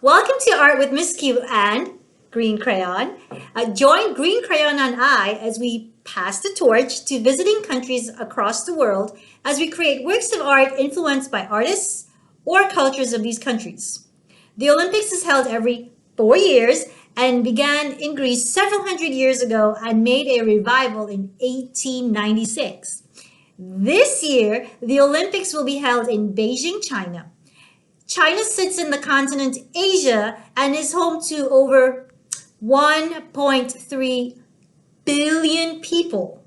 Welcome to Art with Miss Q and Green Crayon. Join Green Crayon and I as we pass the torch to visiting countries across the world as we create works of art influenced by artists or cultures of these countries. The Olympics is held every 4 years and began in Greece several hundred years ago and made a revival in 1896. This year, the Olympics will be held in Beijing, China. China sits in the continent Asia and is home to over 1.3 billion people.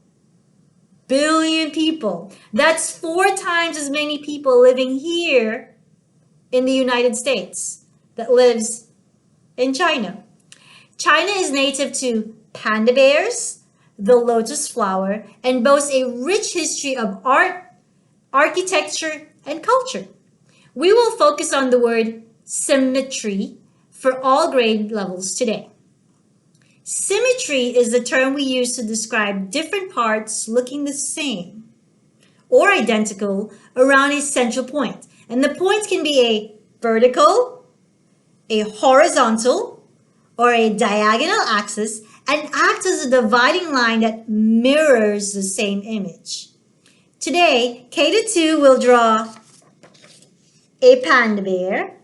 Billion people. That's 4 times as many people living here in the United States that lives in China. China is native to panda bears, the lotus flower, and boasts a rich history of art, architecture, and culture. We will focus on the word symmetry for all grade levels today. Symmetry is the term we use to describe different parts looking the same or identical around a central point. And the point can be a vertical, a horizontal, or a diagonal axis and acts as a dividing line that mirrors the same image. Today, K to 2 will draw a panda bear.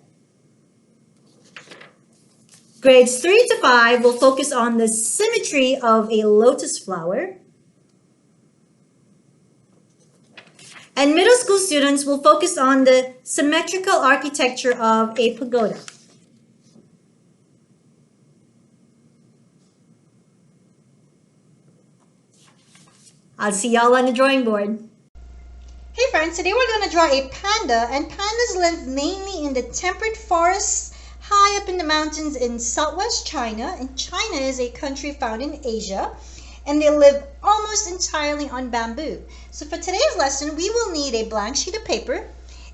Grades 3 to 5 will focus on the symmetry of a lotus flower. And middle school students will focus on the symmetrical architecture of a pagoda. I'll see y'all on the drawing board. Hey friends, today we're going to draw a panda, and pandas live mainly in the temperate forests high up in the mountains in southwest China, and China is a country found in Asia, and they live almost entirely on bamboo. So for today's lesson, we will need a blank sheet of paper,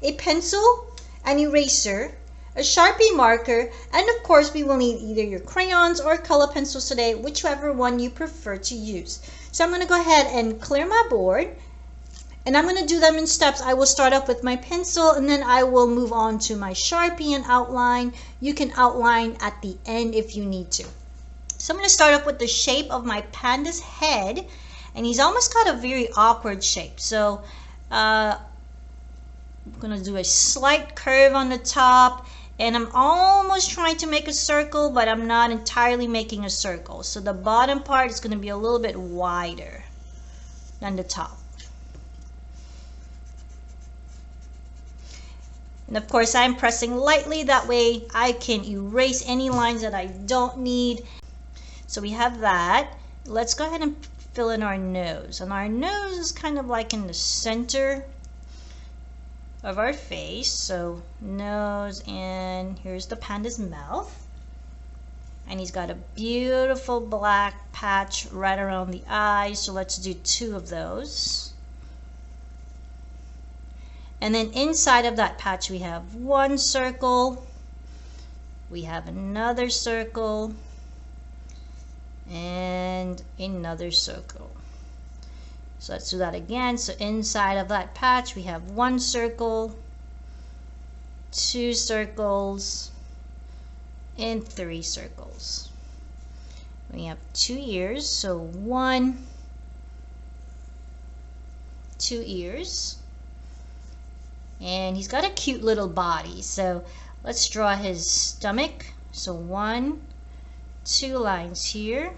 a pencil, an eraser, a Sharpie marker, and of course we will need either your crayons or color pencils today, whichever one you prefer to use. So I'm going to go ahead and clear my board. And I'm going to do them in steps. I will start off with my pencil and then I will move on to my Sharpie and outline. You can outline at the end if you need to. So I'm going to start off with the shape of my panda's head. And he's almost got a very awkward shape. So I'm going to do a slight curve on the top. And I'm almost trying to make a circle, but I'm not entirely making a circle. So the bottom part is going to be a little bit wider than the top. And of course, I'm pressing lightly. That way I can erase any lines that I don't need. So we have that. Let's go ahead and fill in our nose. And our nose is kind of like in the center of our face. So nose, and here's the panda's mouth. And he's got a beautiful black patch right around the eyes. So let's do 2 of those. And then inside of that patch we have 1 circle, we have another circle, and another circle. So let's do that again. So inside of that patch we have 1 circle, 2 circles, and 3 circles. We have 2 ears, so 1, 2 ears. And he's got a cute little body, so let's draw his stomach. So 1, 2 lines here,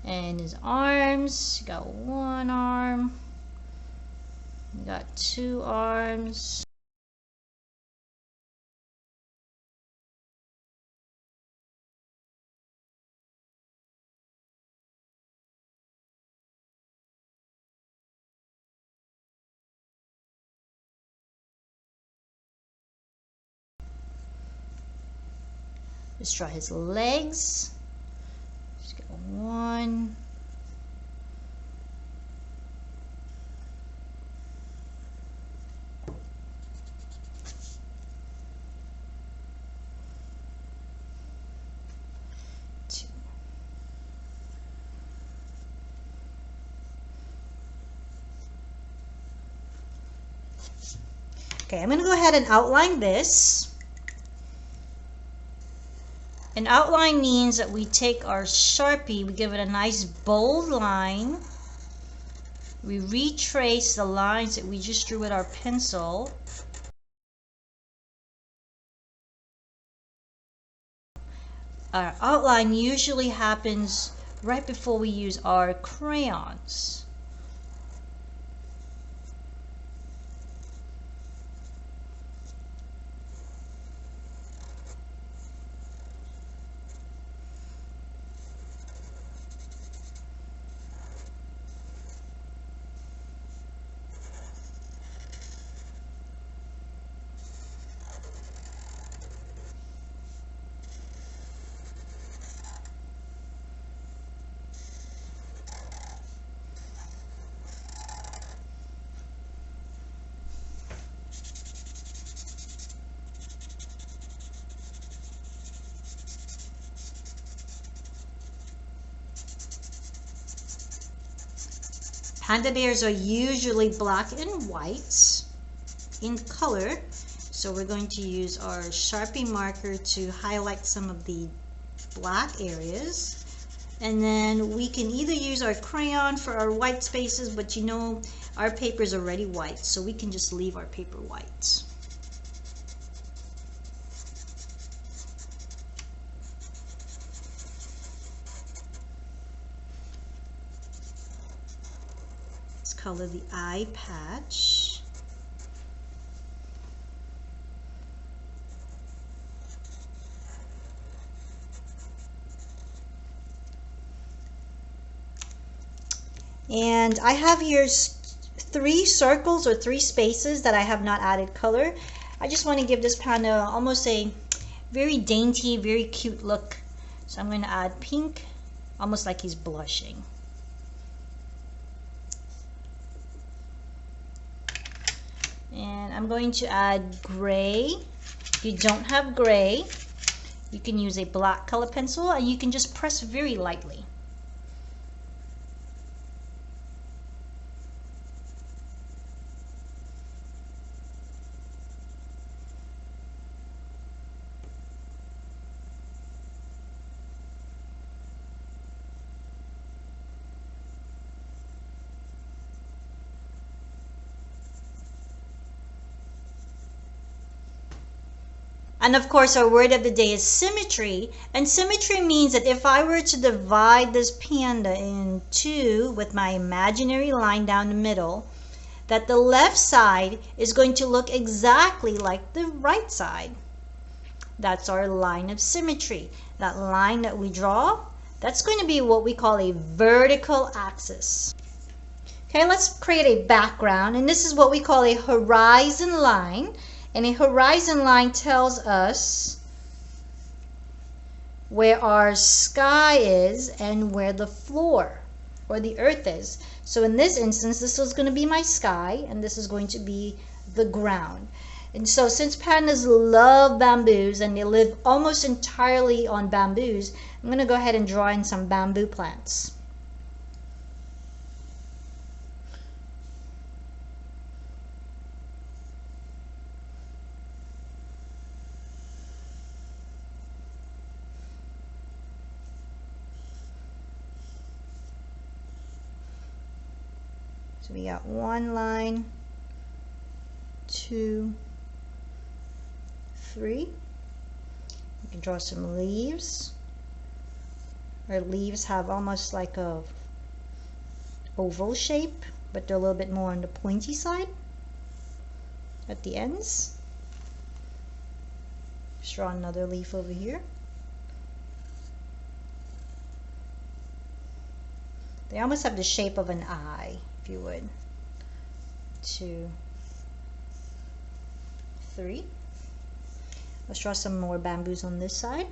and his arms, you got 1 arm, you got 2 arms. Let's draw his legs. Just go 1, 2. Okay, I'm going to go ahead and outline this. An outline means that we take our Sharpie, we give it a nice bold line. We retrace the lines that we just drew with our pencil. Our outline usually happens right before we use our crayons. Panda bears are usually black and white in color, so we're going to use our Sharpie marker to highlight some of the black areas, and then we can either use our crayon for our white spaces, but you know our paper is already white, so we can just leave our paper white. Let's color the eye patch. And I have here 3 circles or 3 spaces that I have not added color. I just want to give this panda almost a very dainty, very cute look. So I'm going to add pink, almost like he's blushing. And I'm going to add gray. If you don't have gray, you can use a black color pencil and you can just press very lightly. And of course, our word of the day is symmetry. And symmetry means that if I were to divide this panda in 2 with my imaginary line down the middle, that the left side is going to look exactly like the right side. That's our line of symmetry. That line that we draw, that's going to be what we call a vertical axis. Okay, let's create a background, and this is what we call a horizon line. And a horizon line tells us where our sky is and where the floor or the earth is. So in this instance, this is going to be my sky and this is going to be the ground. And so since pandas love bamboos and they live almost entirely on bamboos, I'm going to go ahead and draw in some bamboo plants. So we got 1 line, 2, 3. You can draw some leaves. Our leaves have almost like a oval shape, but they're a little bit more on the pointy side at the ends. Just draw another leaf over here. They almost have the shape of an eye, if you would. 2, 3. Let's draw some more bamboos on this side.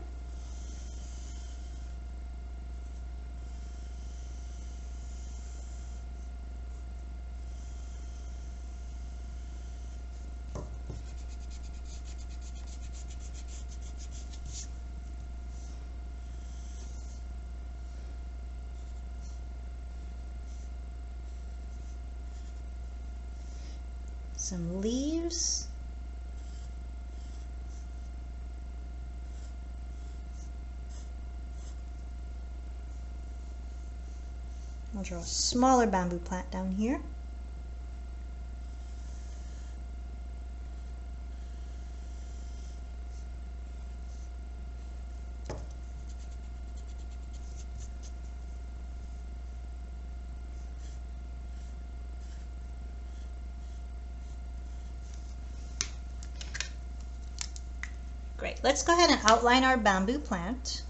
Some leaves. draw a smaller bamboo plant down here. Great, let's go ahead and outline our bamboo plant.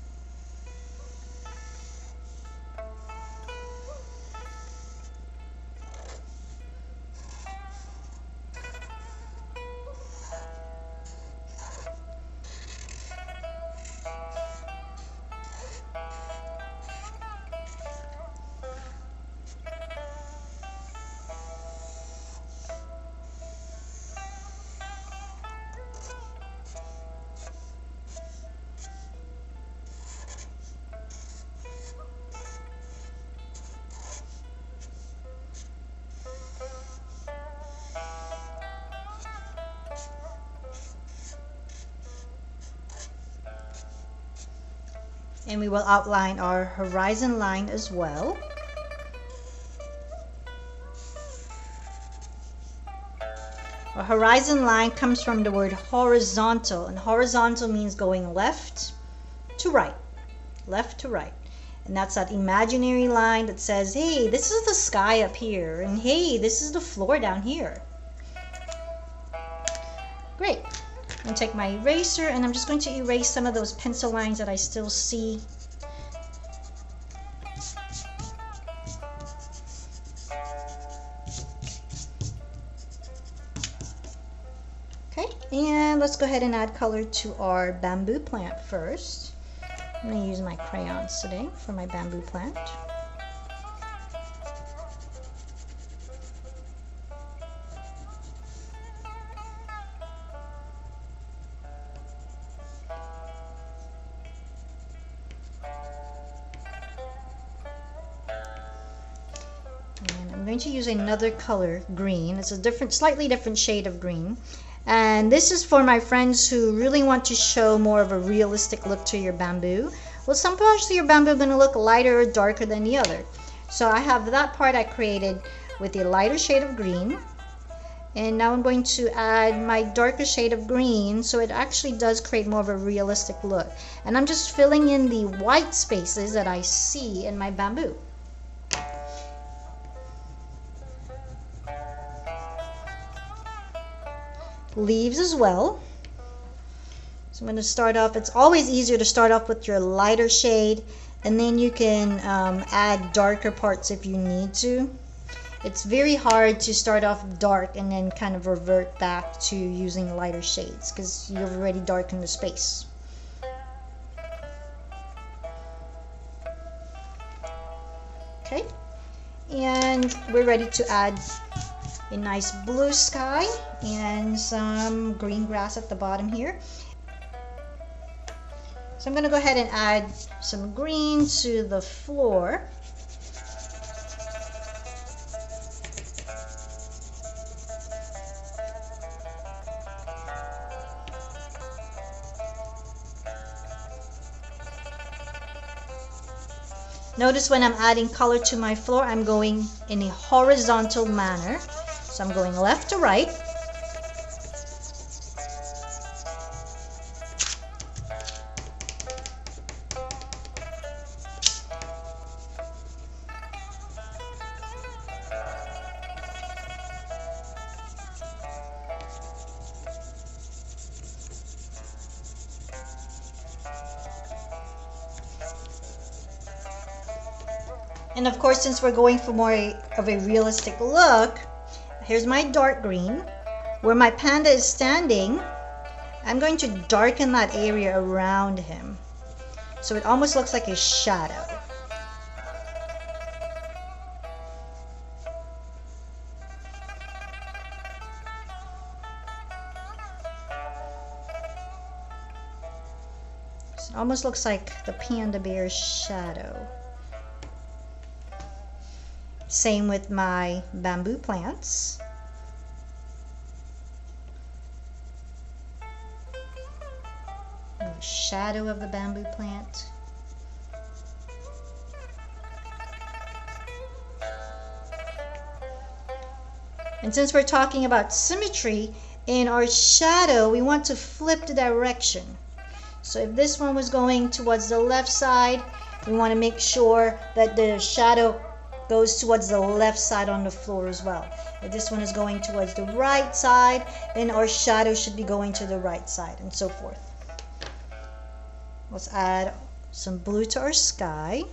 And we will outline our horizon line as well. Our horizon line comes from the word horizontal, and horizontal means going left to right, left to right. And that's that imaginary line that says, hey, this is the sky up here, and hey, this is the floor down here. Great. I'm going to take my eraser and I'm just going to erase some of those pencil lines that I still see. Okay, and let's go ahead and add color to our bamboo plant first. I'm going to use my crayons today for my bamboo plant. I'm going to use another color, green. It's a different, slightly different shade of green. And this is for my friends who really want to show more of a realistic look to your bamboo. Well, some parts of your bamboo are going to look lighter or darker than the other. So I have that part I created with a lighter shade of green. And now I'm going to add my darker shade of green so it actually does create more of a realistic look. And I'm just filling in the white spaces that I see in my bamboo. Leaves as well. So I'm going to start off, it's always easier to start off with your lighter shade and then you can add darker parts if you need to. It's very hard to start off dark and then kind of revert back to using lighter shades because you've already darkened the space. Okay, and we're ready to add a nice blue sky and some green grass at the bottom here. So I'm going to go ahead and add some green to the floor. Notice when I'm adding color to my floor, I'm going in a horizontal manner. So I'm going left to right. And of course, since we're going for more of a realistic look, here's my dark green. Where my panda is standing, I'm going to darken that area around him. So it almost looks like a shadow. So it almost looks like the panda bear's shadow. Same with my bamboo plants. Shadow of the bamboo plant. And since we're talking about symmetry, in our shadow, we want to flip the direction. So if this one was going towards the left side, we want to make sure that the shadow goes towards the left side on the floor as well. If this one is going towards the right side, then our shadow should be going to the right side, and so forth. Let's add some blue to our sky.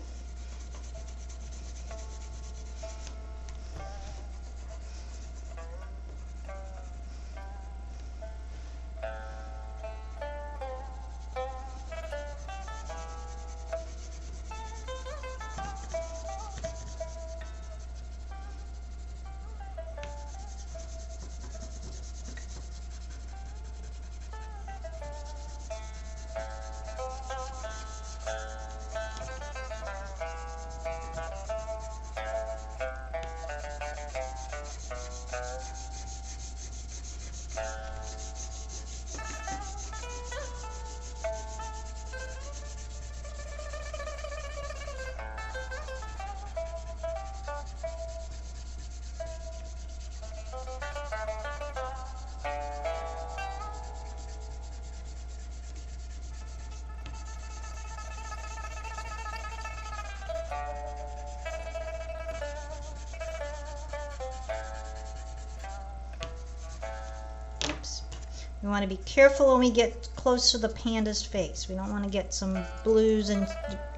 We want to be careful when we get close to the panda's face. We don't want to get some blues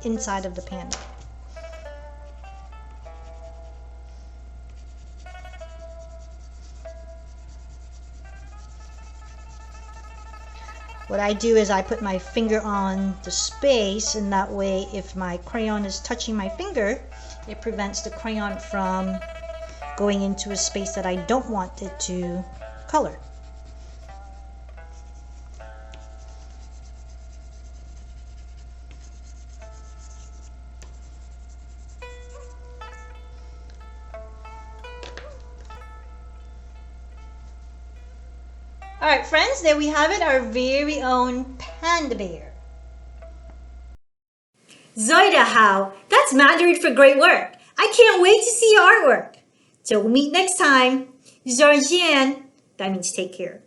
inside of the panda. What I do is I put my finger on the space, and that way if my crayon is touching my finger, it prevents the crayon from going into a space that I don't want it to color. Alright friends, there we have it, our very own panda bear. Zoida How, that's Mandarin for great work. I can't wait to see your artwork. Till we meet next time, 再见. That means take care.